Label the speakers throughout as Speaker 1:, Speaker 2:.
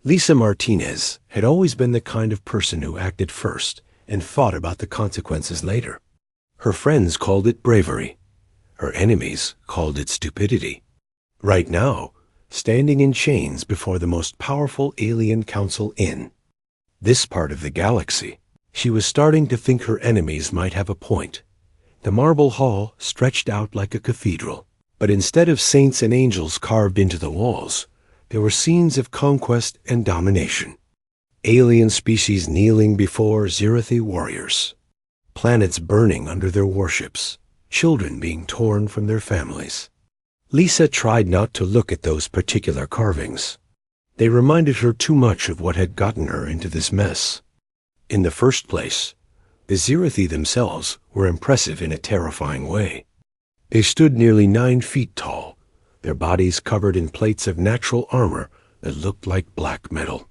Speaker 1: Lisa Martinez had always been the kind of person who acted first and thought about the consequences later. Her friends called it bravery. Her enemies called it stupidity. Right now, standing in chains before the most powerful alien council in this part of the galaxy, she was starting to think her enemies might have a point. The marble hall stretched out like a cathedral, but instead of saints and angels carved into the walls, there were scenes of conquest and domination. Alien species kneeling before Zirathi warriors, planets burning under their warships, children being torn from their families. Lisa tried not to look at those particular carvings. They reminded her too much of what had gotten her into this mess. In the first place, the Zirathi themselves were impressive in a terrifying way. They stood nearly 9 feet tall, their bodies covered in plates of natural armor that looked like black metal.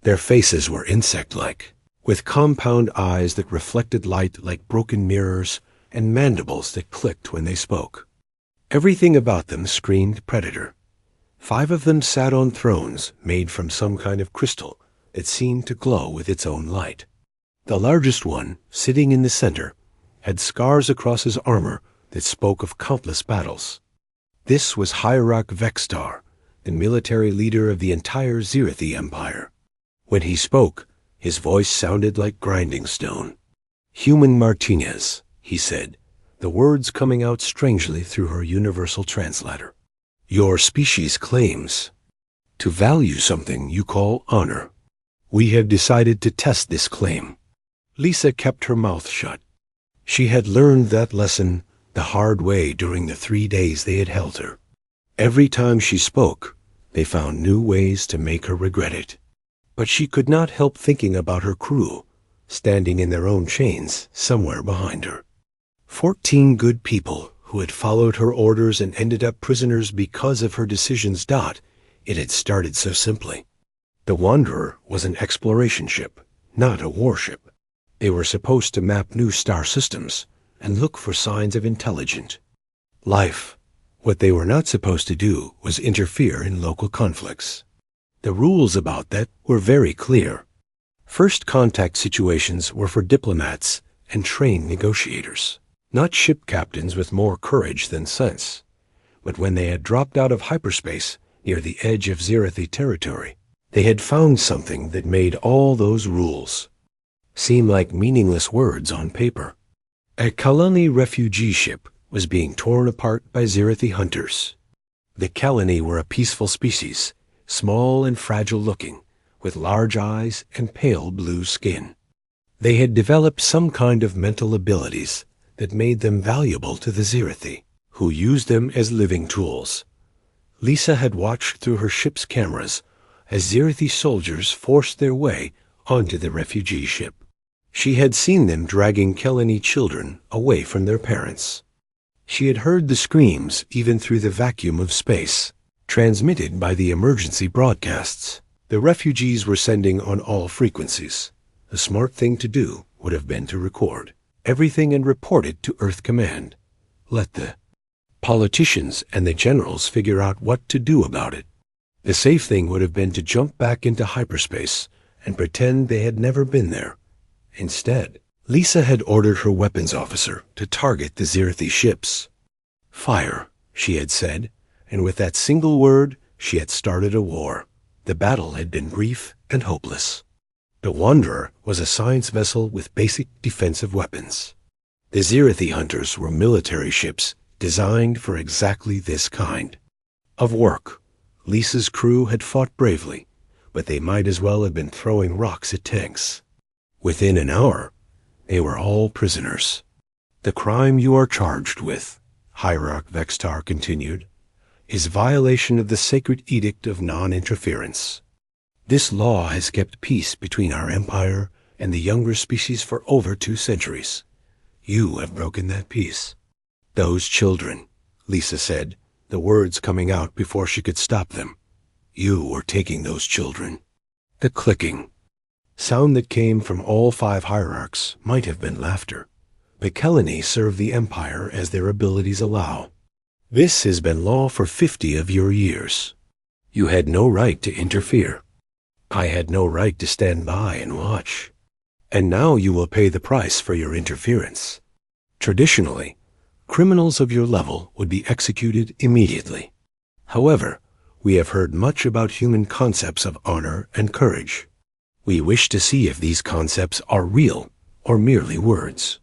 Speaker 1: Their faces were insect-like, with compound eyes that reflected light like broken mirrors and mandibles that clicked when they spoke. Everything about them screamed predator. 5 of them sat on thrones made from some kind of crystal that seemed to glow with its own light. The largest one, sitting in the center, had scars across his armor that spoke of countless battles. This was Hierarch Vextar, the military leader of the entire Zirathi Empire. When he spoke, his voice sounded like grinding stone. "Human Martinez," he said, the words coming out strangely through her universal translator. "Your species claims to value something you call honor. We have decided to test this claim." Lisa kept her mouth shut. She had learned that lesson the hard way during the 3 days they had held her. Every time she spoke, they found new ways to make her regret it. But she could not help thinking about her crew, standing in their own chains somewhere behind her. 14 good people who had followed her orders and ended up prisoners because of her decisions. It had started so simply. The Wanderer was an exploration ship, not a warship. They were supposed to map new star systems and look for signs of intelligent life. What they were not supposed to do was interfere in local conflicts. The rules about that were very clear. First contact situations were for diplomats and trained negotiators, not ship captains with more courage than sense. But when they had dropped out of hyperspace near the edge of Zirathi territory, they had found something that made all those rules seem like meaningless words on paper. A Kalani refugee ship was being torn apart by Zirathi hunters. The Kalani were a peaceful species, small and fragile-looking, with large eyes and pale blue skin. They had developed some kind of mental abilities that made them valuable to the Zirathi, who used them as living tools. Lisa had watched through her ship's cameras as Zirathi soldiers forced their way onto the refugee ship. She had seen them dragging Kalani children away from their parents. She had heard the screams even through the vacuum of space, transmitted by the emergency broadcasts. The refugees were sending on all frequencies. The smart thing to do would have been to record everything and report it to Earth Command. Let the politicians and the generals figure out what to do about it. The safe thing would have been to jump back into hyperspace and pretend they had never been there. Instead, Lisa had ordered her weapons officer to target the Zirathi ships. "Fire," she had said, and with that single word, she had started a war. The battle had been brief and hopeless. The Wanderer was a science vessel with basic defensive weapons. The Zirathi hunters were military ships designed for exactly this kind of work. Lisa's crew had fought bravely, but they might as well have been throwing rocks at tanks. Within an hour, they were all prisoners. "The crime you are charged with," Hierarch Vextar continued, "is violation of the sacred edict of non-interference. This law has kept peace between our empire and the younger species for over 2 centuries. You have broken that peace." "Those children," Lisa said, the words coming out before she could stop them. "You were taking those children." The clicking sound that came from all 5 hierarchs might have been laughter. The Kalani serve the Empire as their abilities allow. This has been law for 50 of your years. You had no right to interfere. I had no right to stand by and watch. And now you will pay the price for your interference. Traditionally, criminals of your level would be executed immediately. However, we have heard much about human concepts of honor and courage. We wish to see if these concepts are real or merely words.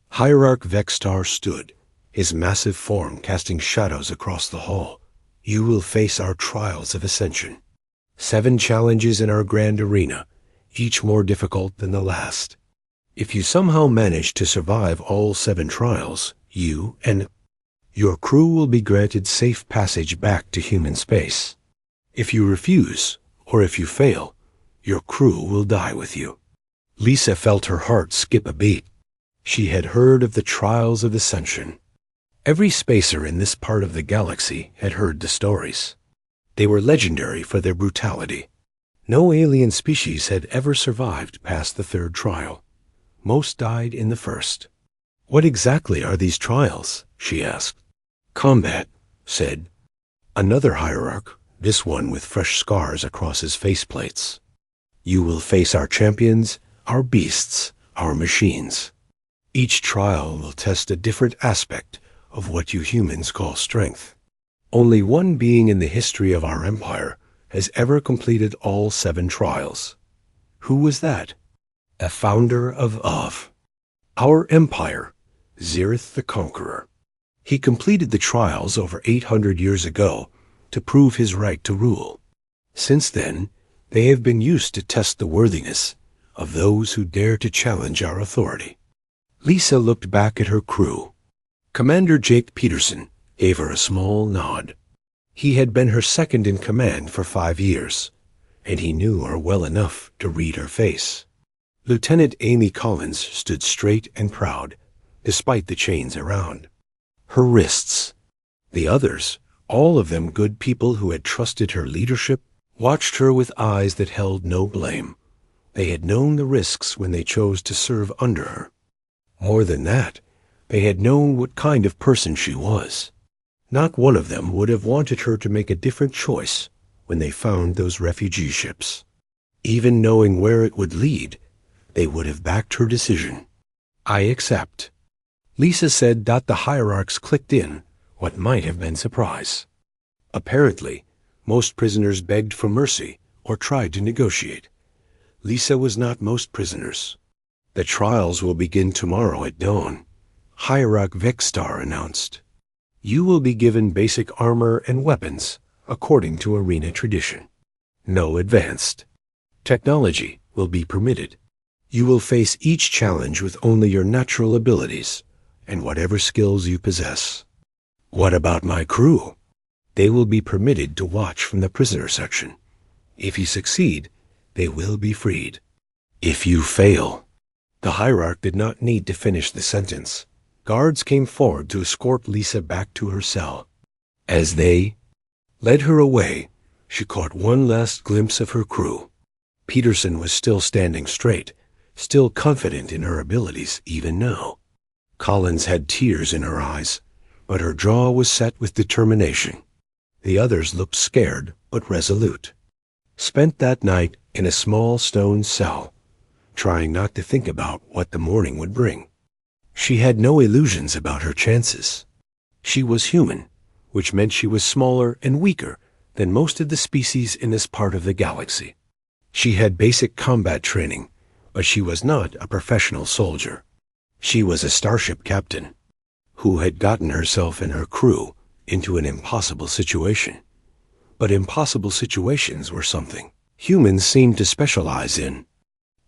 Speaker 1: Hierarch Vextar stood, his massive form casting shadows across the hall. You will face our trials of ascension. 7 challenges in our grand arena, each more difficult than the last. If you somehow manage to survive all 7 trials, you and your crew will be granted safe passage back to human space. If you refuse, or if you fail, your crew will die with you. Lisa felt her heart skip a beat. She had heard of the trials of ascension. Every spacer in this part of the galaxy had heard the stories. They were legendary for their brutality. No alien species had ever survived past the 3rd trial. Most died in the 1st. What exactly are these trials? She asked. Combat, said another hierarch, this one with fresh scars across his faceplates. You will face our champions, our beasts, our machines. Each trial will test a different aspect of what you humans call strength. Only one being in the history of our empire has ever completed all 7 trials. Who was that? A founder of our empire, Zirith the Conqueror. He completed the trials over 800 years ago to prove his right to rule. Since then, they have been used to test the worthiness of those who dare to challenge our authority. Lisa looked back at her crew. Commander Jake Peterson gave her a small nod. He had been her second in command for 5 years, and he knew her well enough to read her face. Lieutenant Amy Collins stood straight and proud, despite the chains around. Her wrists. The others, all of them good people who had trusted her leadership, watched her with eyes that held no blame. They had known the risks when they chose to serve under her. More than that, they had known what kind of person she was. Not one of them would have wanted her to make a different choice when they found those refugee ships. Even knowing where it would lead, they would have backed her decision. I accept. Lisa said that the hierarchs clicked in what might have been surprise. Apparently, most prisoners begged for mercy or tried to negotiate. Lisa was not most prisoners. The trials will begin tomorrow at dawn, Hierarch Vextar announced. You will be given basic armor and weapons according to arena tradition. No advanced. Technology will be permitted. You will face each challenge with only your natural abilities and whatever skills you possess. What about my crew? They will be permitted to watch from the prisoner section. If you succeed, they will be freed. If you fail. The hierarch did not need to finish the sentence. Guards came forward to escort Lisa back to her cell. As they led her away, she caught one last glimpse of her crew. Peterson was still standing straight, still confident in her abilities even now. Collins had tears in her eyes, but her jaw was set with determination. The others looked scared but resolute. Spent that night in a small stone cell, trying not to think about what the morning would bring. She had no illusions about her chances. She was human, which meant she was smaller and weaker than most of the species in this part of the galaxy. She had basic combat training, but she was not a professional soldier. She was a starship captain who had gotten herself and her crew into an impossible situation. But impossible situations were something humans seemed to specialize in.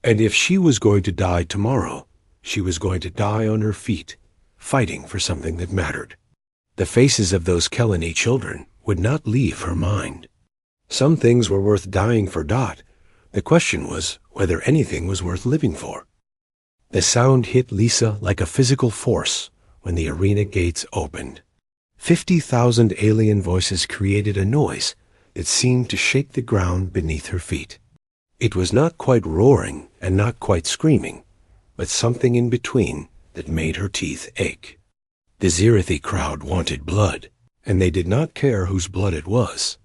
Speaker 1: And if she was going to die tomorrow, she was going to die on her feet, fighting for something that mattered. The faces of those Kelani children would not leave her mind. Some things were worth dying for. The question was whether anything was worth living for. The sound hit Lisa like a physical force when the arena gates opened. 50,000 alien voices created a noise that seemed to shake the ground beneath her feet. It was not quite roaring and not quite screaming, but something in between that made her teeth ache. The Zirithi crowd wanted blood, and they did not care whose blood it was.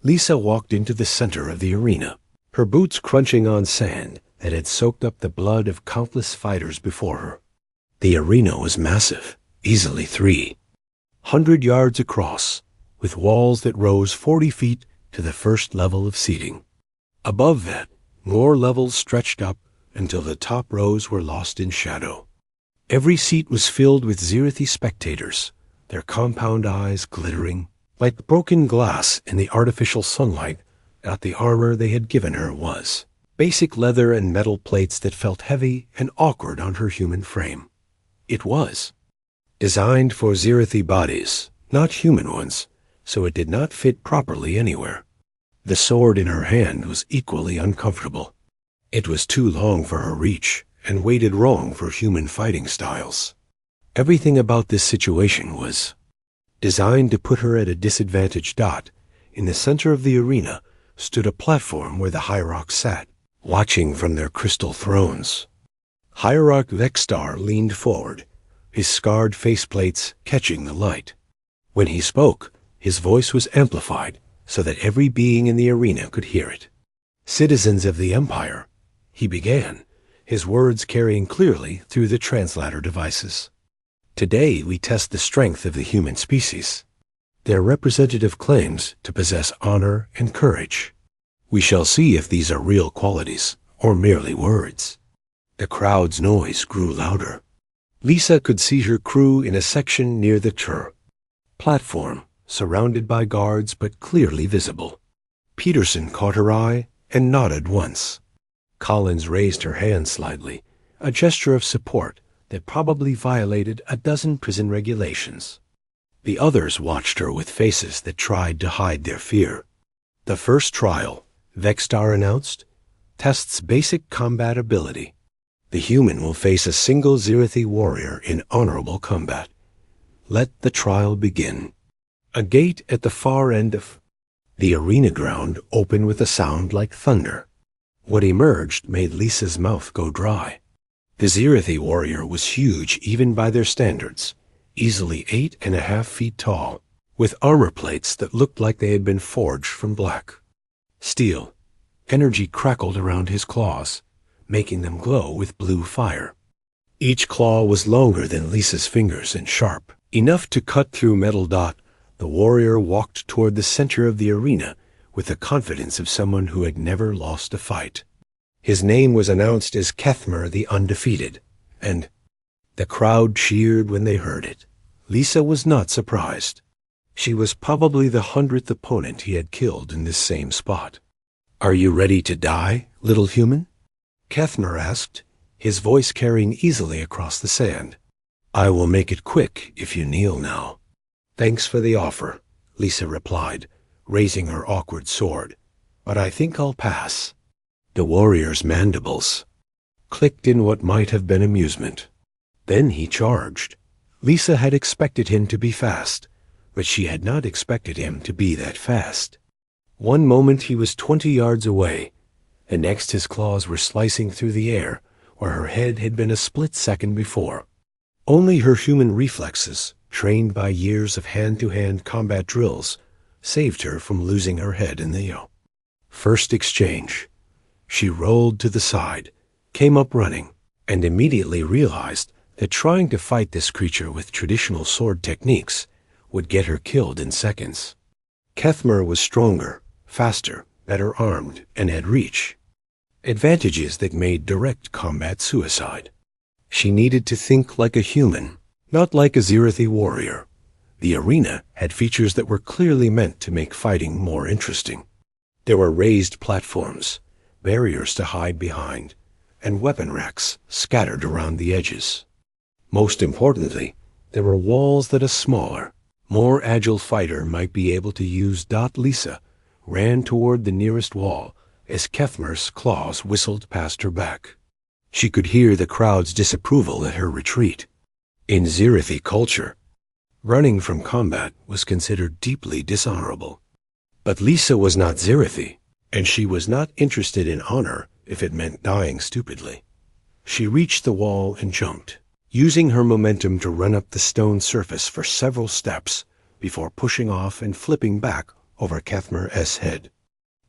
Speaker 1: Lisa walked into the center of the arena. her boots crunching on sand that had soaked up the blood of countless fighters before her. The arena was massive, easily 300 yards across, with walls that rose 40 feet to the first level of seating. Above that, more levels stretched up until the top rows were lost in shadow. Every seat was filled with Zirathi spectators, their compound eyes glittering like broken glass in the artificial sunlight that the armor they had given her was. Basic leather and metal plates that felt heavy and awkward on her human frame. It was designed for Zirathi bodies, not human ones, so it did not fit properly anywhere. The sword in her hand was equally uncomfortable. It was too long for her reach and weighted wrong for human fighting styles. Everything about this situation was designed to put her at a disadvantage. In the center of the arena stood a platform where the Hierarchs sat, watching from their crystal thrones. Hierarch Vextar leaned forward, his scarred faceplates catching the light. When he spoke, his voice was amplified so that every being in the arena could hear it. "Citizens of the Empire," he began, his words carrying clearly through the translator devices. "Today we test the strength of the human species. Their representative claims to possess honor and courage. We shall see if these are real qualities or merely words." The crowd's noise grew louder. Lisa could see her crew in a section near the platform, surrounded by guards but clearly visible. Peterson caught her eye and nodded once. Collins raised her hand slightly, a gesture of support that probably violated a dozen prison regulations. The others watched her with faces that tried to hide their fear. "The first trial," Vextar announced, "tests basic combat ability. The human will face a single Zirathi warrior in honorable combat. Let the trial begin." A gate at the far end of the arena ground opened with a sound like thunder. What emerged made Lisa's mouth go dry. The Zirathi warrior was huge even by their standards, easily 8.5 feet tall, with armor plates that looked like they had been forged from black steel. Energy crackled around his claws, making them glow with blue fire. Each claw was longer than Lisa's fingers and sharp, enough to cut through metal. The warrior walked toward the center of the arena with the confidence of someone who had never lost a fight. His name was announced as Kethmer the Undefeated, and the crowd cheered when they heard it. Lisa was not surprised. She was probably the 100th opponent he had killed in this same spot. "Are you ready to die, little human?" Kethmer asked, his voice carrying easily across the sand. "I will make it quick if you kneel now." "Thanks for the offer," Lisa replied, raising her awkward sword. "But I think I'll pass." The warrior's mandibles clicked in what might have been amusement. Then he charged. Lisa had expected him to be fast, but she had not expected him to be that fast. One moment he was 20 yards away, and next his claws were slicing through the air where her head had been a split second before. Only her human reflexes, trained by years of hand-to-hand combat drills, saved her from losing her head in the first exchange. She rolled to the side, came up running, and immediately realized that trying to fight this creature with traditional sword techniques would get her killed in seconds. Kethmer was stronger, faster, better armed, and had reach. Advantages that made direct combat suicide. She needed to think like a human, not like a Zirathi warrior. The arena had features that were clearly meant to make fighting more interesting. There were raised platforms, barriers to hide behind, and weapon racks scattered around the edges. Most importantly, there were walls that a smaller, more agile fighter might be able to use. Lisa ran toward the nearest wall as Kethmer's claws whistled past her back. She could hear the crowd's disapproval at her retreat. In Zirathi culture, running from combat was considered deeply dishonorable. But Lisa was not Zirathi, and she was not interested in honor if it meant dying stupidly. She reached the wall and jumped, using her momentum to run up the stone surface for several steps before pushing off and flipping back over Kethmer's head.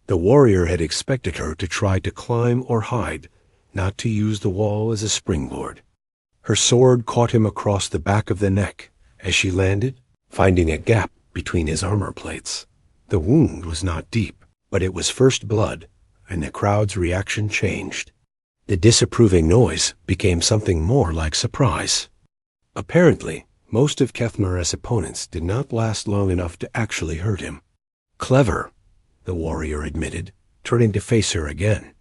Speaker 1: The warrior had expected her to try to climb or hide, not to use the wall as a springboard. Her sword caught him across the back of the neck as she landed, finding a gap between his armor plates. The wound was not deep, but it was first blood, and the crowd's reaction changed. The disapproving noise became something more like surprise. Apparently, most of Kethmar's opponents did not last long enough to actually hurt him. Clever, the warrior admitted, turning to face her again.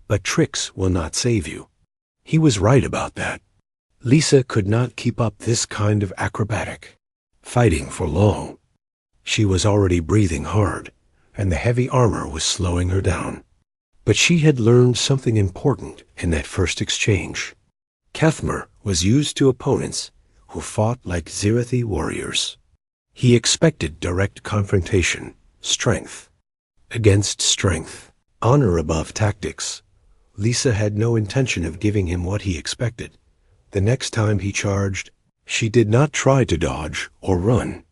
Speaker 1: But tricks will not save you. He was right about that. Lisa could not keep up this kind of acrobatic fighting for long. She was already breathing hard, and the heavy armor was slowing her down. But she had learned something important in that first exchange. Kethmar was used to opponents who fought like Zirathi warriors. He expected direct confrontation, strength against strength, honor above tactics. Lisa had no intention of giving him what he expected. The next time he charged, she did not try to dodge or run.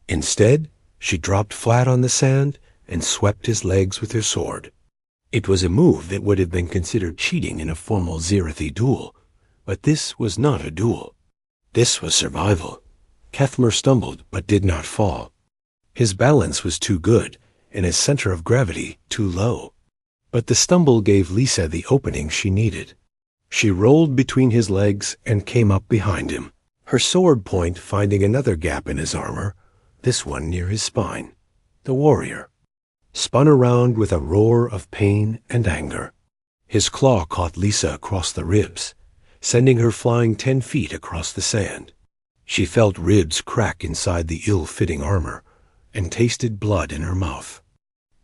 Speaker 1: Instead, she dropped flat on the sand and swept his legs with her sword. It was a move that would have been considered cheating in a formal Zirathi duel, but this was not a duel. This was survival. Kethmar stumbled but did not fall. His balance was too good and his center of gravity too low. But the stumble gave Lisa the opening she needed. She rolled between his legs and came up behind him, her sword point finding another gap in his armor, this one near his spine. The warrior spun around with a roar of pain and anger. His claw caught Lisa across the ribs, sending her flying 10 feet across the sand. She felt ribs crack inside the ill-fitting armor and tasted blood in her mouth.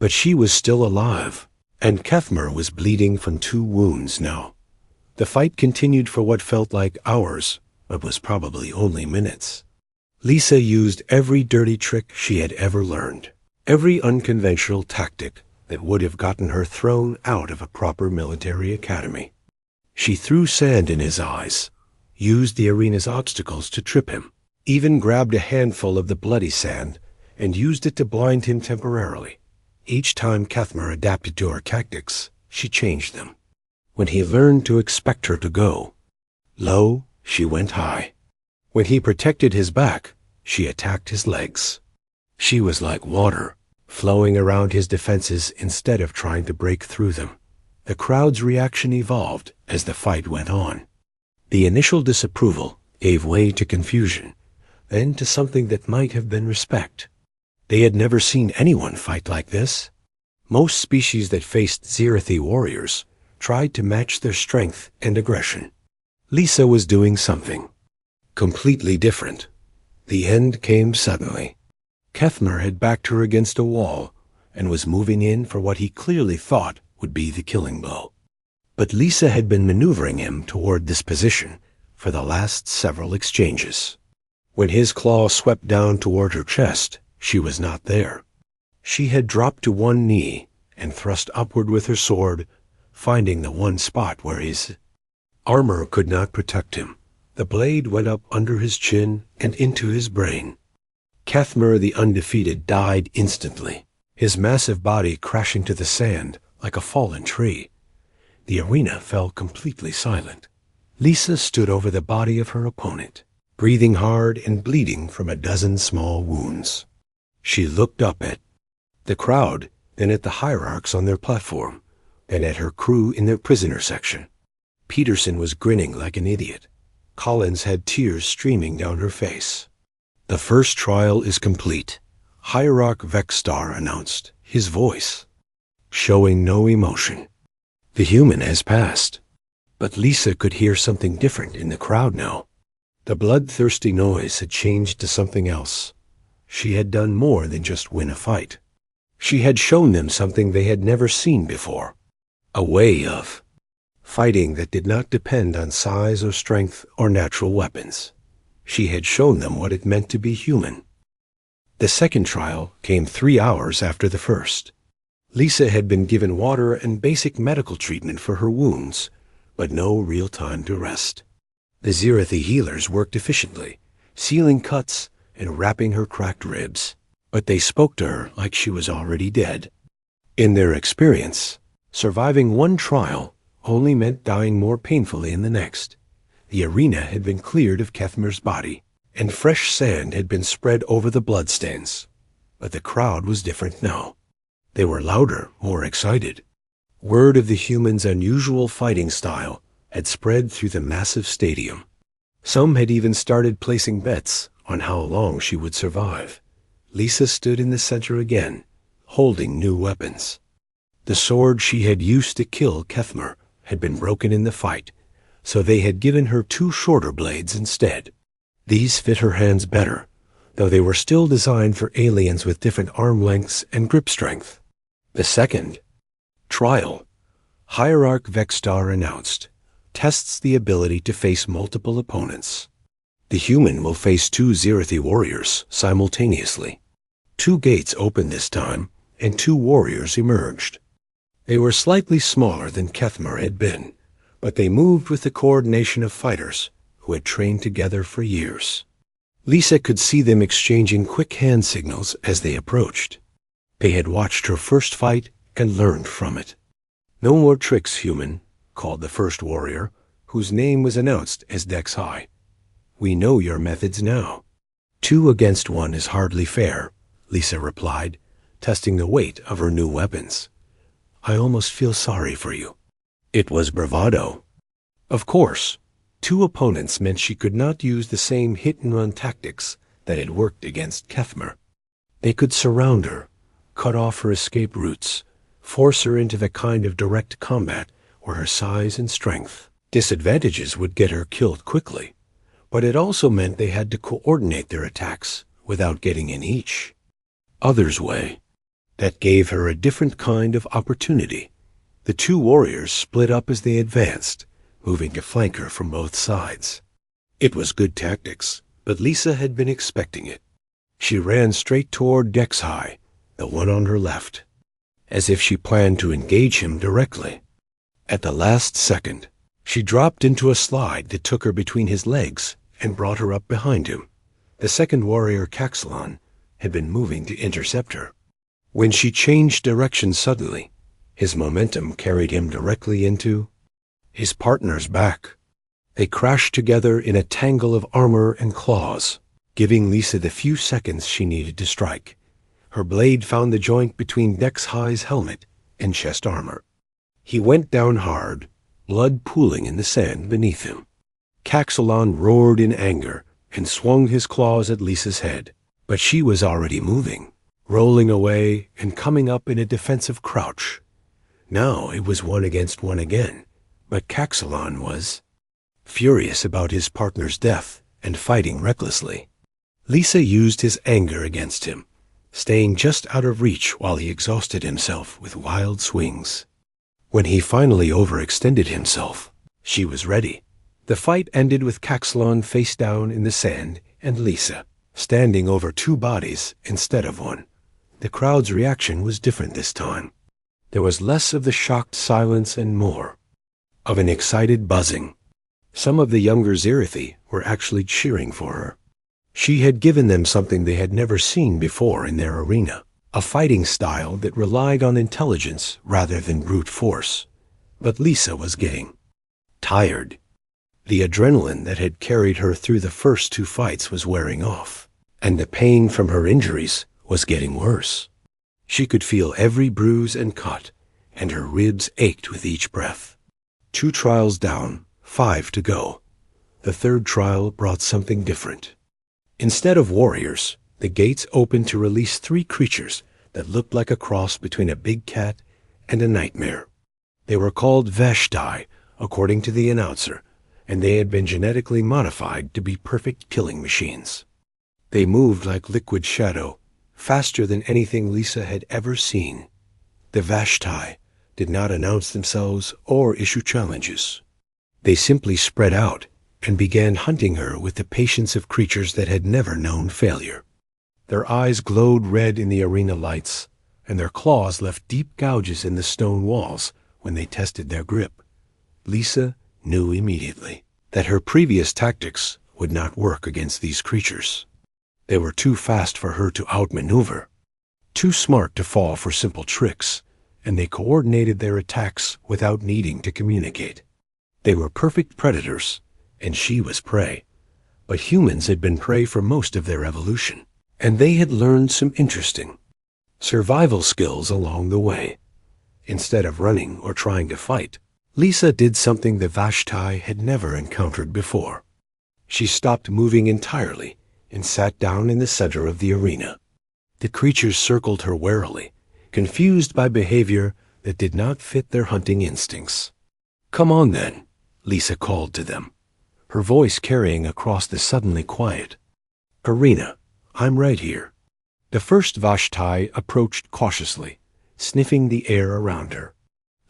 Speaker 1: But she was still alive, and Kethmar was bleeding from 2 wounds now. The fight continued for what felt like hours, but was probably only minutes. Lisa used every dirty trick she had ever learned, every unconventional tactic that would have gotten her thrown out of a proper military academy. She threw sand in his eyes, used the arena's obstacles to trip him, even grabbed a handful of the bloody sand and used it to blind him temporarily. Each time Kethmar adapted to her tactics, she changed them. When he learned to expect her to go low, she went high. When he protected his back, she attacked his legs. She was like water, flowing around his defenses instead of trying to break through them. The crowd's reaction evolved as the fight went on. The initial disapproval gave way to confusion, then to something that might have been respect. They had never seen anyone fight like this. Most species that faced Zirathi warriors tried to match their strength and aggression. Lisa was doing something completely different. The end came suddenly. Kethmar had backed her against a wall and was moving in for what he clearly thought would be the killing blow. But Lisa had been maneuvering him toward this position for the last several exchanges. When his claw swept down toward her chest, she was not there. She had dropped to one knee and thrust upward with her sword, finding the one spot where his armor could not protect him. The blade went up under his chin and into his brain. Kethmar the undefeated died instantly, his massive body crashing to the sand like a fallen tree. The arena fell completely silent. Lisa stood over the body of her opponent, breathing hard and bleeding from a dozen small wounds. She looked up at the crowd, then at the hierarchs on their platform, then at her crew in their prisoner section. Peterson was grinning like an idiot. Collins had tears streaming down her face. "The first trial is complete," Hierarch Vexstar announced, his voice showing no emotion. "The human has passed." But Lisa could hear something different in the crowd now. The bloodthirsty noise had changed to something else. She had done more than just win a fight. She had shown them something they had never seen before. A way of fighting that did not depend on size or strength or natural weapons. She had shown them what it meant to be human. The second trial came 3 hours after the first. Lisa had been given water and basic medical treatment for her wounds, but no real time to rest. The Zirathi healers worked efficiently, sealing cuts and wrapping her cracked ribs, but they spoke to her like she was already dead. In their experience, surviving one trial only meant dying more painfully in the next. The arena had been cleared of Kethmer's body, and fresh sand had been spread over the bloodstains. But the crowd was different now. They were louder, more excited. Word of the humans' unusual fighting style had spread through the massive stadium. Some had even started placing bets on how long she would survive. Lisa stood in the center again, holding new weapons. The sword she had used to kill Kethmer had been broken in the fight, so they had given her two shorter blades instead. These fit her hands better, though they were still designed for aliens with different arm lengths and grip strength. The second trial, Hierarch Vexstar announced, tests the ability to face multiple opponents. The human will face two Zirathi warriors simultaneously. Two gates opened this time, and two warriors emerged. They were slightly smaller than Kethmer had been, but they moved with the coordination of fighters who had trained together for years. Lisa could see them exchanging quick hand signals as they approached. They had watched her first fight and learned from it. "No more tricks, human," called the first warrior, whose name was announced as Dex High. "We know your methods now." "Two against one is hardly fair," Lisa replied, testing the weight of her new weapons. "I almost feel sorry for you." It was bravado. Of course, two opponents meant she could not use the same hit-and-run tactics that had worked against Kethmer. They could surround her, cut off her escape routes, force her into the kind of direct combat where her size and strength. Disadvantages would get her killed quickly, but it also meant they had to coordinate their attacks without getting in each other's way. That gave her a different kind of opportunity. The two warriors split up as they advanced, moving to flank her from both sides. It was good tactics, but Lisa had been expecting it. She ran straight toward Dex High, the one on her left, as if she planned to engage him directly. At the last second, she dropped into a slide that took her between his legs and brought her up behind him. The second warrior, Caxalon, had been moving to intercept her. When she changed direction suddenly, his momentum carried him directly into his partner's back. They crashed together in a tangle of armor and claws, giving Lisa the few seconds she needed to strike. Her blade found the joint between Dex High's helmet and chest armor. He went down hard, blood pooling in the sand beneath him. Caxalon roared in anger and swung his claws at Lisa's head, but she was already moving, rolling away and coming up in a defensive crouch. Now it was one against one again, but Caxalon was furious about his partner's death and fighting recklessly. Lisa used his anger against him, staying just out of reach while he exhausted himself with wild swings. When he finally overextended himself, she was ready. The fight ended with Caxalon face down in the sand and Lisa standing over two bodies instead of one. The crowd's reaction was different this time. There was less of the shocked silence and more of an excited buzzing. Some of the younger Zirathi were actually cheering for her. She had given them something they had never seen before in their arena, a fighting style that relied on intelligence rather than brute force. But Lisa was getting tired. The adrenaline that had carried her through the first two fights was wearing off, and the pain from her injuries was getting worse. She could feel every bruise and cut, and her ribs ached with each breath. 2 trials down, 5 to go. The third trial brought something different. Instead of warriors, the gates opened to release 3 creatures that looked like a cross between a big cat and a nightmare. They were called Vashti, according to the announcer, and they had been genetically modified to be perfect killing machines. They moved like liquid shadow, faster than anything Lisa had ever seen. The Vashti did not announce themselves or issue challenges. They simply spread out and began hunting her with the patience of creatures that had never known failure. Their eyes glowed red in the arena lights, and their claws left deep gouges in the stone walls when they tested their grip. Lisa knew immediately that her previous tactics would not work against these creatures. They were too fast for her to outmaneuver, too smart to fall for simple tricks, and they coordinated their attacks without needing to communicate. They were perfect predators, and she was prey. But humans had been prey for most of their evolution, and they had learned some interesting survival skills along the way. Instead of running or trying to fight, Lisa did something the Vashti had never encountered before. She stopped moving entirely and sat down in the center of the arena. The creatures circled her warily, confused by behavior that did not fit their hunting instincts. "Come on then," Lisa called to them, her voice carrying across the suddenly quiet arena. "I'm right here." The first Vashti approached cautiously, sniffing the air around her.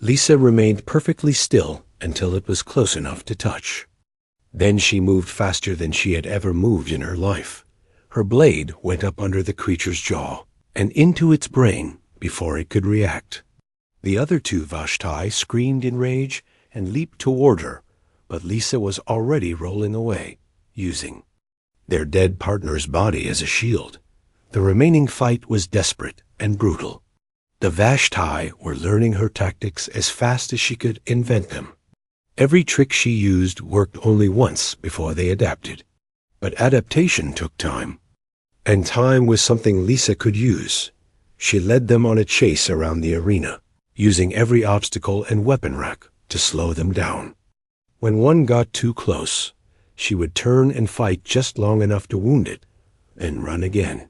Speaker 1: Lisa remained perfectly still until it was close enough to touch. Then she moved faster than she had ever moved in her life. Her blade went up under the creature's jaw and into its brain before it could react. The other two Vashti screamed in rage and leaped toward her, but Lisa was already rolling away, using their dead partner's body as a shield. The remaining fight was desperate and brutal. The Vashti were learning her tactics as fast as she could invent them. Every trick she used worked only once before they adapted. But adaptation took time. And time was something Lisa could use. She led them on a chase around the arena, using every obstacle and weapon rack to slow them down. When one got too close, she would turn and fight just long enough to wound it, then run again.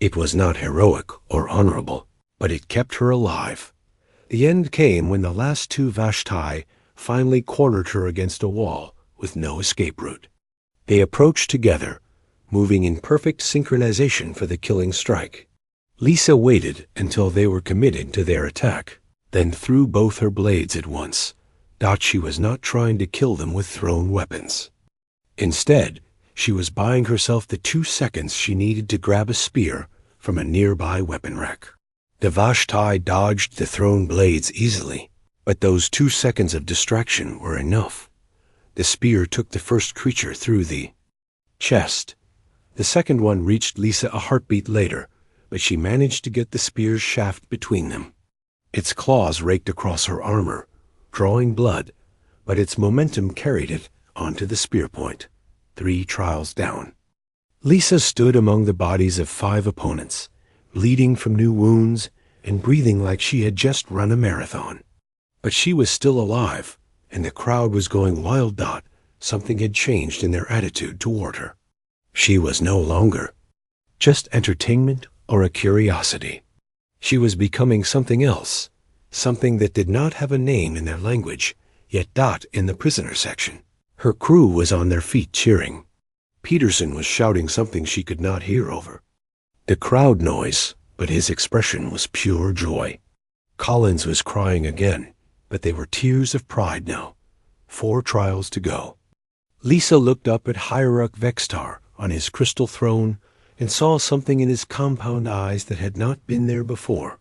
Speaker 1: It was not heroic or honorable, but it kept her alive. The end came when the last two Vashti finally cornered her against a wall with no escape route. They approached together, moving in perfect synchronization for the killing strike. Lisa waited until they were committed to their attack, then threw both her blades at once. She was not trying to kill them with thrown weapons. Instead, she was buying herself the 2 seconds she needed to grab a spear from a nearby weapon rack. The Vashti dodged the thrown blades easily, but those 2 seconds of distraction were enough. The spear took the first creature through the chest. The second one reached Lisa a heartbeat later, but she managed to get the spear's shaft between them. Its claws raked across her armor, drawing blood, but its momentum carried it onto the spear point, 3 trials down. Lisa stood among the bodies of 5 opponents, bleeding from new wounds and breathing like she had just run a marathon. But she was still alive, and the crowd was going wild. Something had changed in their attitude toward her. She was no longer just entertainment or a curiosity. She was becoming something else, something that did not have a name in their language, yet in the prisoner section. Her crew was on their feet cheering. Peterson was shouting something she could not hear over the crowd noise, but his expression was pure joy. Collins was crying again, but they were tears of pride now. 4 trials to go. Lisa looked up at Hierarch Vextar on his crystal throne and saw something in his compound eyes that had not been there before.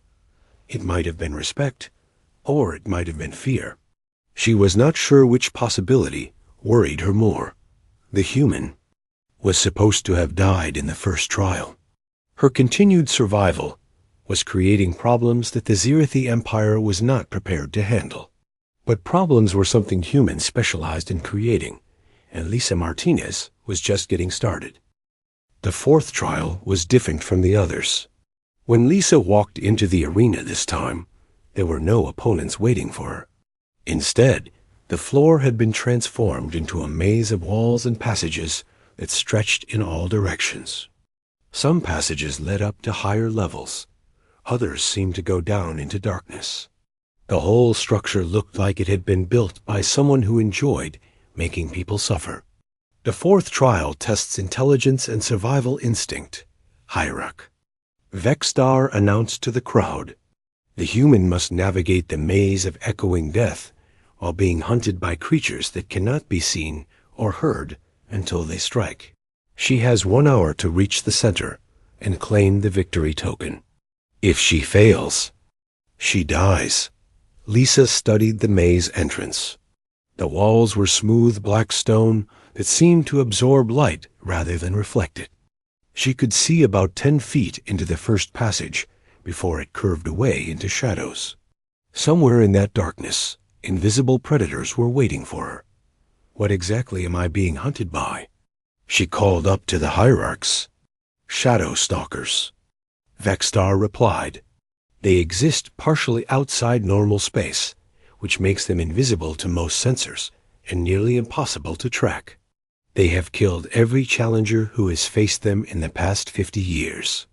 Speaker 1: It might have been respect, or it might have been fear. She was not sure which possibility worried her more. The human was supposed to have died in the first trial. Her continued survival was creating problems that the Zirithi Empire was not prepared to handle. But problems were something humans specialized in creating, and Lisa Martinez was just getting started. The 4th trial was different from the others. When Lisa walked into the arena this time, there were no opponents waiting for her. Instead, the floor had been transformed into a maze of walls and passages that stretched in all directions. Some passages led up to higher levels. Others seemed to go down into darkness. The whole structure looked like it had been built by someone who enjoyed making people suffer. The 4th trial tests intelligence and survival instinct. Hierarch Vextar announced to the crowd, the human must navigate the maze of echoing death while being hunted by creatures that cannot be seen or heard until they strike. She has 1 hour to reach the center and claim the victory token. If she fails, she dies. Lisa studied the maze entrance. The walls were smooth black stone that seemed to absorb light rather than reflect it. She could see about 10 feet into the first passage before it curved away into shadows. Somewhere in that darkness, invisible predators were waiting for her. What exactly am I being hunted by? She called up to the hierarchs. Shadow stalkers. Vexstar replied. They exist partially outside normal space, which makes them invisible to most sensors and nearly impossible to track. They have killed every challenger who has faced them in the past 50 years.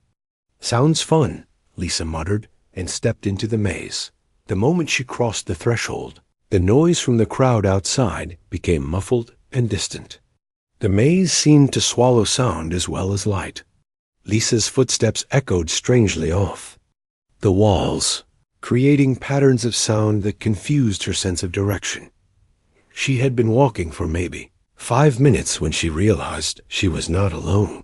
Speaker 1: Sounds fun, Lisa muttered and stepped into the maze. The moment she crossed the threshold, the noise from the crowd outside became muffled and distant. The maze seemed to swallow sound as well as light. Lisa's footsteps echoed strangely off the walls, creating patterns of sound that confused her sense of direction. She had been walking for maybe 5 minutes when she realized she was not alone.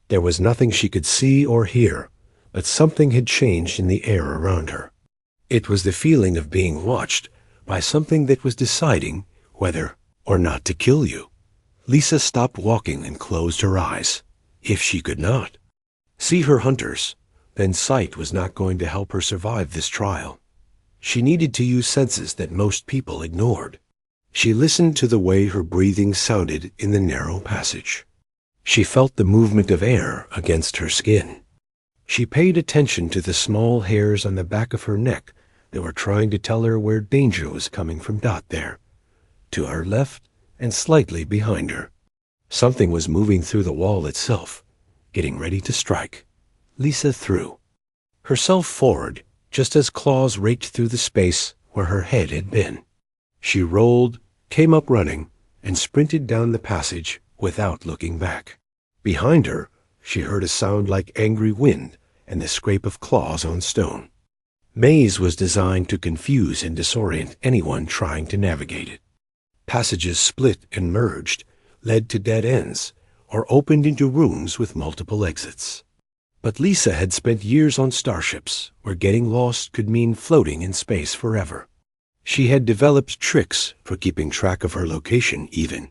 Speaker 1: There was nothing she could see or hear, but something had changed in the air around her. It was the feeling of being watched by something that was deciding whether or not to kill you. Lisa stopped walking and closed her eyes. If she could not see her hunters, then sight was not going to help her survive this trial. She needed to use senses that most people ignored. She listened to the way her breathing sounded in the narrow passage. She felt the movement of air against her skin. She paid attention to the small hairs on the back of her neck that were trying to tell her where danger was coming from. There, to her left and slightly behind her. Something was moving through the wall itself, getting ready to strike. Lisa threw herself forward just as claws raked through the space where her head had been. She rolled, came up running, and sprinted down the passage without looking back. Behind her, she heard a sound like angry wind and the scrape of claws on stone. Maze was designed to confuse and disorient anyone trying to navigate it. Passages split and merged, led to dead ends, or opened into rooms with multiple exits. But Lisa had spent years on starships where getting lost could mean floating in space forever. She had developed tricks for keeping track of her location even.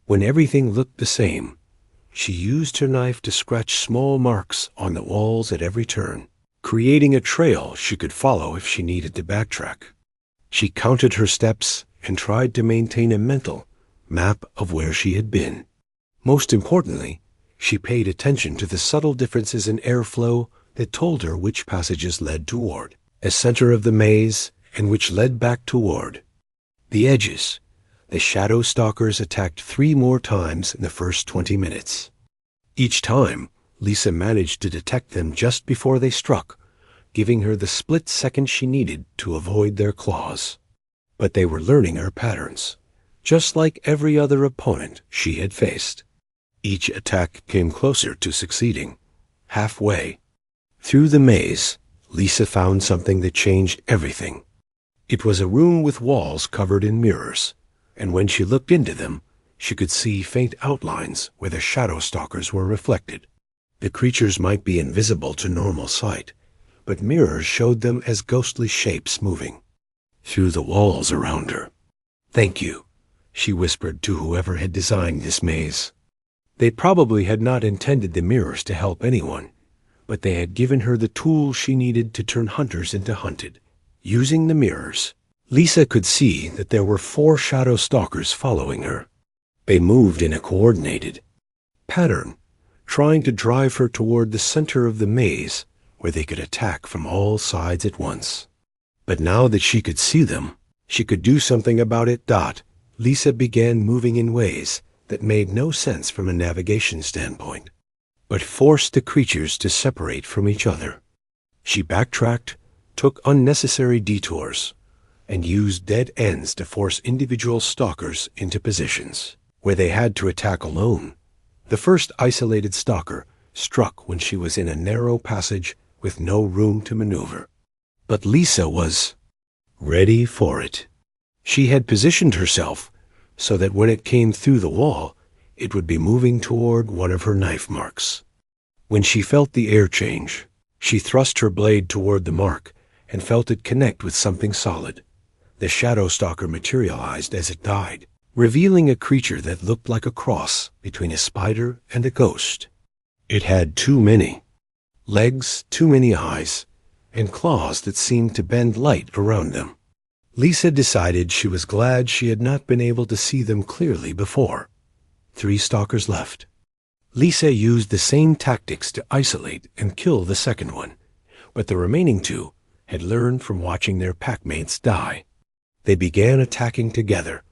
Speaker 1: When everything looked the same, she used her knife to scratch small marks on the walls at every turn, creating a trail she could follow if she needed to backtrack. She counted her steps and tried to maintain a mental map of where she had been. Most importantly, she paid attention to the subtle differences in airflow that told her which passages led toward a center of the maze and which led back toward the edges. The shadow stalkers attacked 3 more times in the first 20 minutes. Each time, Lisa managed to detect them just before they struck, giving her the split second she needed to avoid their claws. But they were learning her patterns, just like every other opponent she had faced. Each attack came closer to succeeding. Halfway through the maze, Lisa found something that changed everything. It was a room with walls covered in mirrors, and when she looked into them, she could see faint outlines where the shadow stalkers were reflected. The creatures might be invisible to normal sight, but mirrors showed them as ghostly shapes moving through the walls around her. "Thank you," she whispered to whoever had designed this maze. They probably had not intended the mirrors to help anyone, but they had given her the tools she needed to turn hunters into hunted. Using the mirrors, Lisa could see that there were 4 shadow stalkers following her. They moved in a coordinated pattern, trying to drive her toward the center of the maze where they could attack from all sides at once. But now that she could see them, she could do something about it. Lisa began moving in ways that made no sense from a navigation standpoint, but forced the creatures to separate from each other. She backtracked, took unnecessary detours, and used dead ends to force individual stalkers into positions where they had to attack alone. The first isolated stalker struck when she was in a narrow passage with no room to maneuver. But Lisa was ready for it. She had positioned herself so that when it came through the wall, it would be moving toward one of her knife marks. When she felt the air change, she thrust her blade toward the mark and felt it connect with something solid. The shadow stalker materialized as it died, revealing a creature that looked like a cross between a spider and a ghost. It had too many legs, too many eyes, and claws that seemed to bend light around them. Lisa decided she was glad she had not been able to see them clearly before. 3 stalkers left. Lisa used the same tactics to isolate and kill the second one, but the remaining 2 had learned from watching their packmates die. They began attacking together,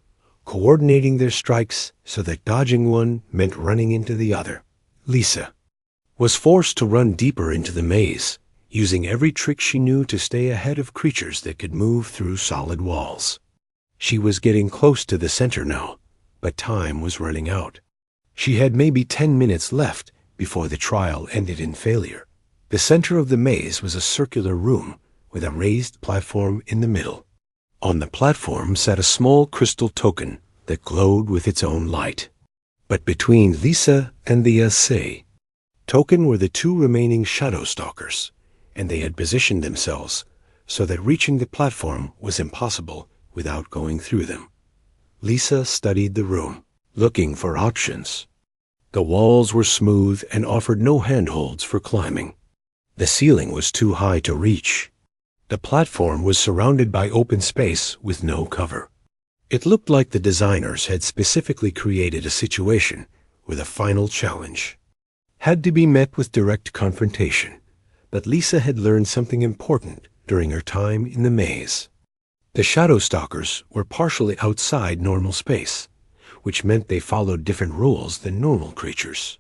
Speaker 1: coordinating their strikes so that dodging one meant running into the other. Lisa was forced to run deeper into the maze, using every trick she knew to stay ahead of creatures that could move through solid walls. She was getting close to the center now, but time was running out. She had maybe 10 minutes left before the trial ended in failure. The center of the maze was a circular room with a raised platform in the middle. On the platform sat a small crystal token that glowed with its own light. But between Lisa and the token were the 2 remaining shadow stalkers, and they had positioned themselves so that reaching the platform was impossible without going through them. Lisa studied the room, looking for options. The walls were smooth and offered no handholds for climbing. The ceiling was too high to reach. The platform was surrounded by open space with no cover. It looked like the designers had specifically created a situation where the final challenge had to be met with direct confrontation. But Lisa had learned something important during her time in the maze. The shadow stalkers were partially outside normal space, which meant they followed different rules than normal creatures.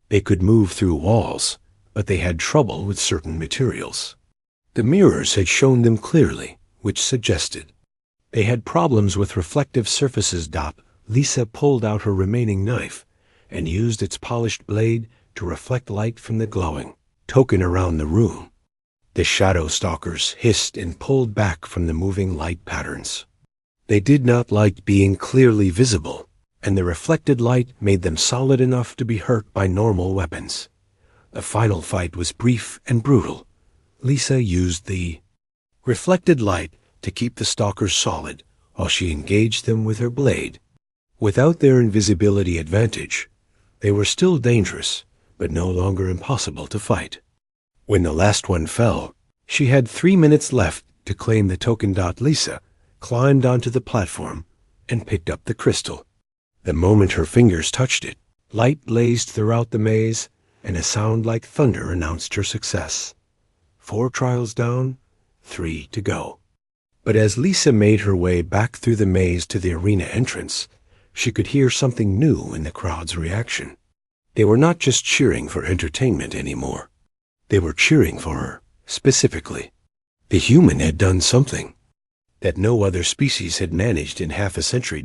Speaker 1: They could move through walls, but they had trouble with certain materials. The mirrors had shown them clearly, which suggested they had problems with reflective surfaces. Lisa pulled out her remaining knife and used its polished blade to reflect light from the glowing token around the room. The shadow stalkers hissed and pulled back from the moving light patterns. They did not like being clearly visible, and the reflected light made them solid enough to be hurt by normal weapons. The final fight was brief and brutal. Lisa used the reflected light to keep the stalkers solid while she engaged them with her blade. Without their invisibility advantage, they were still dangerous, but no longer impossible to fight. When the last one fell, she had 3 minutes left to claim the token. Lisa climbed onto the platform and picked up the crystal. The moment her fingers touched it, light blazed throughout the maze, and a sound like thunder announced her success. 4 trials down, 3 to go. But as Lisa made her way back through the maze to the arena entrance, she could hear something new in the crowd's reaction. They were not just cheering for entertainment anymore. They were cheering for her, specifically. The human had done something that no other species had managed in half a century.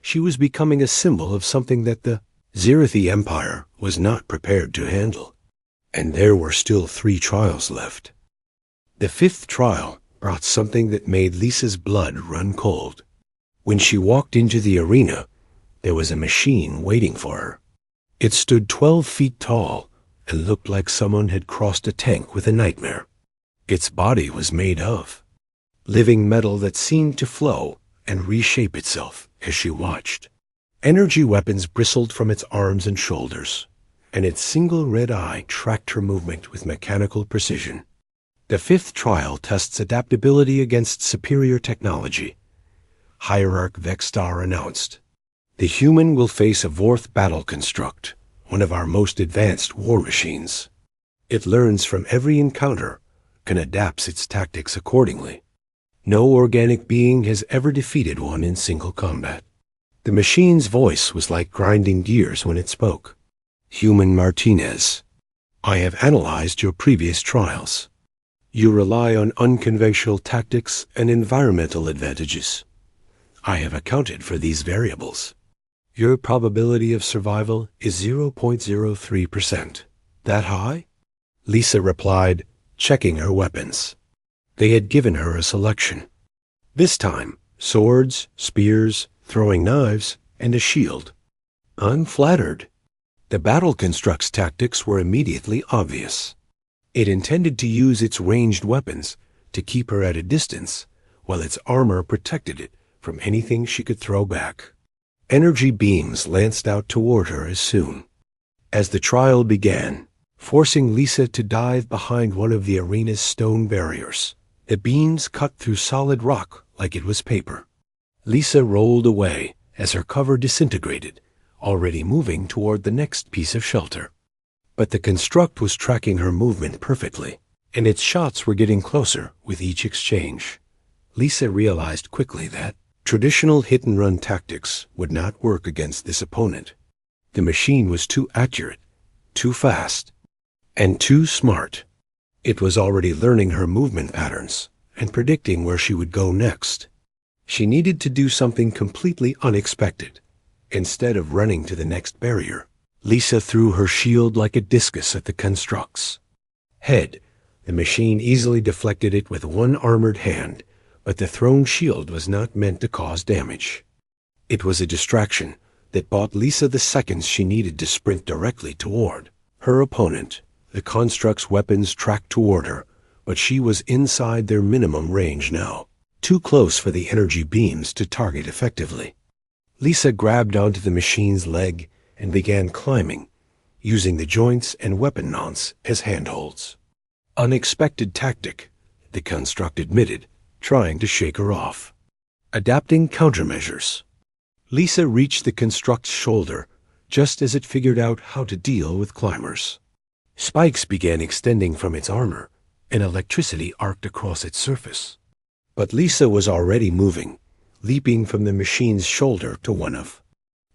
Speaker 1: She was becoming a symbol of something that the Zirithi Empire was not prepared to handle. And there were still 3 trials left. The 5th trial brought something that made Lisa's blood run cold. When she walked into the arena, there was a machine waiting for her. It stood 12 feet tall and looked like someone had crossed a tank with a nightmare. Its body was made of living metal that seemed to flow and reshape itself as she watched. Energy weapons bristled from its arms and shoulders, and its single red eye tracked her movement with mechanical precision. The 5th trial tests adaptability against superior technology. Hierarch Vexstar announced, "The human will face a Vorth battle construct, one of our most advanced war machines. It learns from every encounter and adapts its tactics accordingly. No organic being has ever defeated one in single combat." The machine's voice was like grinding gears when it spoke. "Human Martinez, I have analyzed your previous trials. You rely on unconventional tactics and environmental advantages. I have accounted for these variables. Your probability of survival is 0.03%. That high?" Lisa replied, checking her weapons. They had given her a selection. This time, swords, spears, throwing knives, and a shield. "I'm flattered." The battle construct's tactics were immediately obvious. It intended to use its ranged weapons to keep her at a distance, while its armor protected it from anything she could throw back. Energy beams lanced out toward her as soon. As the trial began, forcing Lisa to dive behind one of the arena's stone barriers. The beams cut through solid rock like it was paper. Lisa rolled away as her cover disintegrated, already moving toward the next piece of shelter. But the construct was tracking her movement perfectly, and its shots were getting closer with each exchange. Lisa realized quickly that traditional hit-and-run tactics would not work against this opponent. The machine was too accurate, too fast, and too smart. It was already learning her movement patterns and predicting where she would go next. She needed to do something completely unexpected. Instead of running to the next barrier, Lisa threw her shield like a discus at the constructs. Head, the machine easily deflected it with one armored hand, but the thrown shield was not meant to cause damage. It was a distraction that bought Lisa the seconds she needed to sprint directly toward her opponent. The construct's weapons tracked toward her, but she was inside their minimum range now, too close for the energy beams to target effectively. Lisa grabbed onto the machine's leg and began climbing, using the joints and weapon mounts as handholds. Unexpected tactic, the construct admitted, trying to shake her off. Adapting countermeasures. Lisa reached the construct's shoulder just as it figured out how to deal with climbers. Spikes began extending from its armor, and electricity arced across its surface. But Lisa was already moving, leaping from the machine's shoulder to one of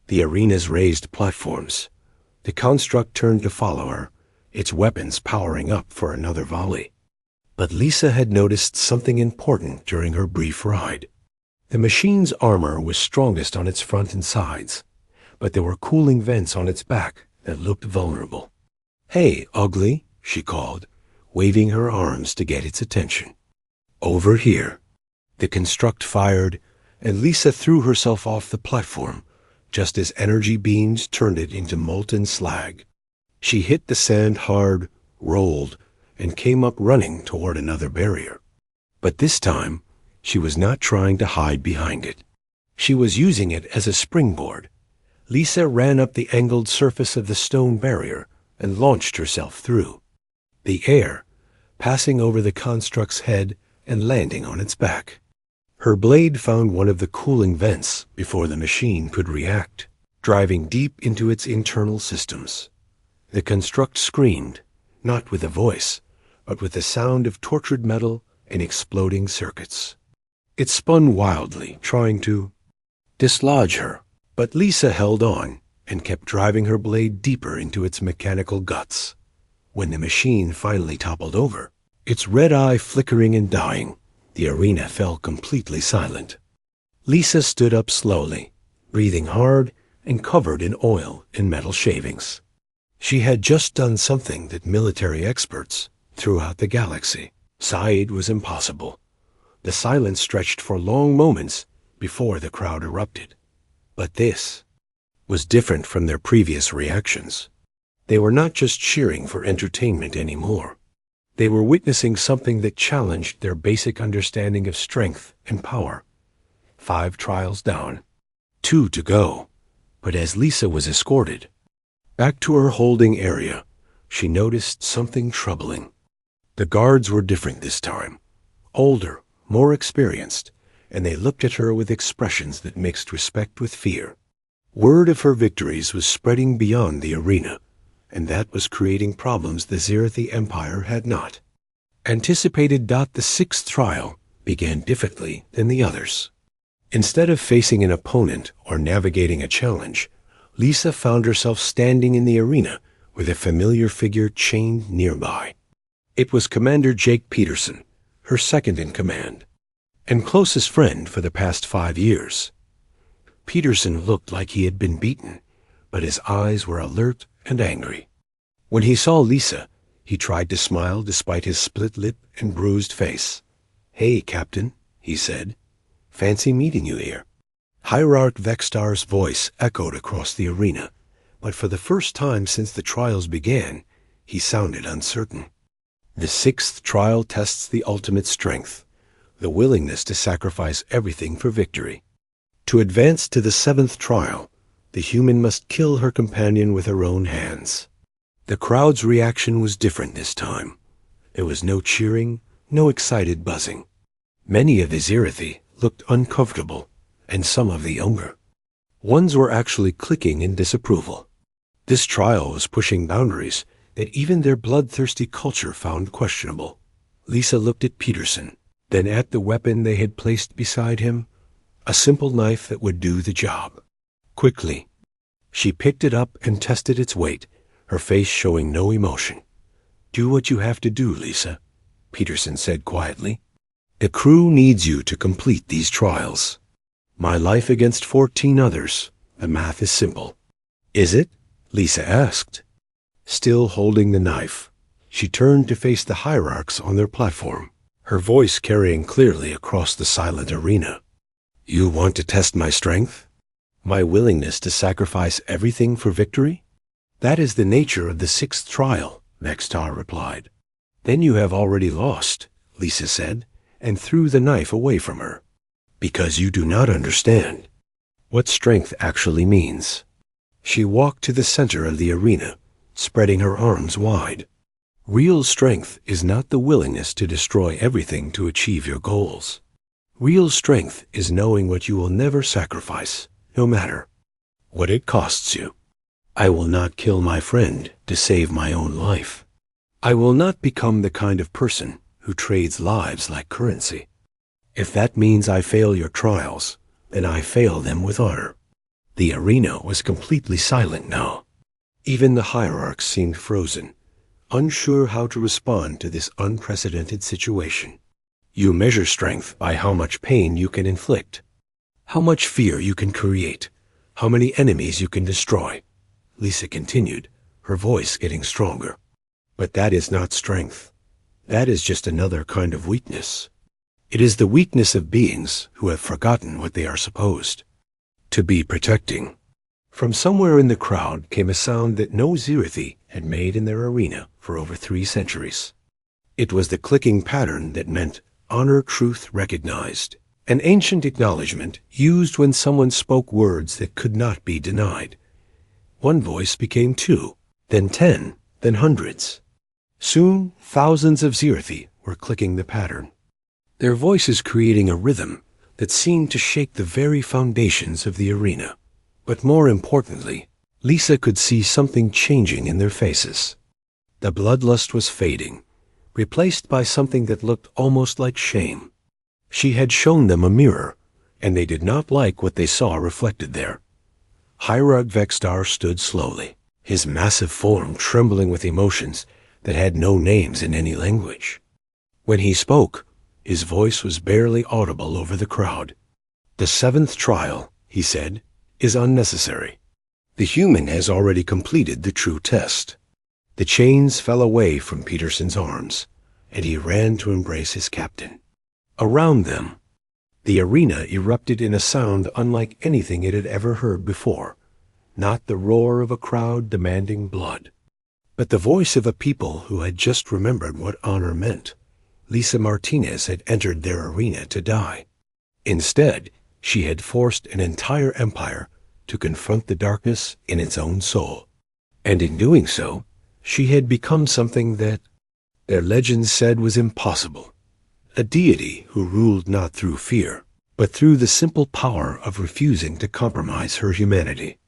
Speaker 1: the arena's raised platforms. The construct turned to follow her, its weapons powering up for another volley. But Lisa had noticed something important during her brief ride. The machine's armor was strongest on its front and sides, but there were cooling vents on its back that looked vulnerable. "Hey, ugly," she called, waving her arms to get its attention. "Over here." The construct fired, and Lisa threw herself off the platform, just as energy beams turned it into molten slag. She hit the sand hard, rolled, and came up running toward another barrier. But this time, she was not trying to hide behind it. She was using it as a springboard. Lisa ran up the angled surface of the stone barrier and launched herself through the air, passing over the construct's head and landing on its back. Her blade found one of the cooling vents before the machine could react, driving deep into its internal systems. The construct screamed, not with a voice, but with the sound of tortured metal and exploding circuits. It spun wildly, trying to dislodge her, but Lisa held on and kept driving her blade deeper into its mechanical guts. When the machine finally toppled over, its red eye flickering and dying, the arena fell completely silent. Lisa stood up slowly, breathing hard and covered in oil and metal shavings. She had just done something that military experts throughout the galaxy sighed was impossible. The silence stretched for long moments before the crowd erupted. But this was different from their previous reactions. They were not just cheering for entertainment anymore. They were witnessing something that challenged their basic understanding of strength and power. 5 trials down, 2 to go. But as Lisa was escorted back to her holding area, she noticed something troubling. The guards were different this time, older, more experienced, and they looked at her with expressions that mixed respect with fear. Word of her victories was spreading beyond the arena, and that was creating problems the Zirathi Empire had not anticipated. The 6th trial began differently than the others. Instead of facing an opponent or navigating a challenge, Lisa found herself standing in the arena with a familiar figure chained nearby. It was Commander Jake Peterson, her second in command, and closest friend for the past 5 years. Peterson looked like he had been beaten, but his eyes were alert and angry. When he saw Lisa, he tried to smile despite his split lip and bruised face. "Hey, Captain," he said. "Fancy meeting you here." Hierarch Vextar's voice echoed across the arena, but for the first time since the trials began, he sounded uncertain. The 6th trial tests the ultimate strength, the willingness to sacrifice everything for victory. To advance to the 7th trial, the human must kill her companion with her own hands. The crowd's reaction was different this time. There was no cheering, no excited buzzing. Many of the Zirathi looked uncomfortable, and some of the younger ones were actually clicking in disapproval. This trial was pushing boundaries that even their bloodthirsty culture found questionable. Lisa looked at Peterson, then at the weapon they had placed beside him, a simple knife that would do the job. Quickly, she picked it up and tested its weight, her face showing no emotion. "Do what you have to do, Lisa," Peterson said quietly. "The crew needs you to complete these trials. My life against 14 others. The math is simple." "Is it?" Lisa asked. Still holding the knife, she turned to face the hierarchs on their platform, her voice carrying clearly across the silent arena. "You want to test my strength? My willingness to sacrifice everything for victory? That is the nature of the 6th trial," Vextar replied. "Then you have already lost," Lisa said, and threw the knife away from her. "Because you do not understand what strength actually means." She walked to the center of the arena, spreading her arms wide. "Real strength is not the willingness to destroy everything to achieve your goals. Real strength is knowing what you will never sacrifice, no matter what it costs you. I will not kill my friend to save my own life. I will not become the kind of person who trades lives like currency. If that means I fail your trials, then I fail them with honor." The arena was completely silent now. Even the hierarchs seemed frozen, unsure how to respond to this unprecedented situation. "You measure strength by how much pain you can inflict, how much fear you can create, how many enemies you can destroy," Lisa continued, her voice getting stronger. "But that is not strength. That is just another kind of weakness. It is the weakness of beings who have forgotten what they are supposed to be protecting." From somewhere in the crowd came a sound that no Zirathi had made in their arena for over 3 centuries. It was the clicking pattern that meant honor, truth recognized, an ancient acknowledgement used when someone spoke words that could not be denied. One voice became 2, then 10, then hundreds. Soon, thousands of Zirathi were clicking the pattern, their voices creating a rhythm that seemed to shake the very foundations of the arena. But more importantly, Lisa could see something changing in their faces. The bloodlust was fading, replaced by something that looked almost like shame. She had shown them a mirror, and they did not like what they saw reflected there. Hierarch Vextar stood slowly, his massive form trembling with emotions that had no names in any language. When he spoke, his voice was barely audible over the crowd. "The 7th trial," he said, "is unnecessary. The human has already completed the true test." The chains fell away from Peterson's arms, and he ran to embrace his captain. Around them, the arena erupted in a sound unlike anything it had ever heard before, not the roar of a crowd demanding blood, but the voice of a people who had just remembered what honor meant. Lisa Martinez had entered their arena to die. Instead, she had forced an entire empire to confront the darkness in its own soul. And in doing so, she had become something that their legends said was impossible. A deity who ruled not through fear, but through the simple power of refusing to compromise her humanity.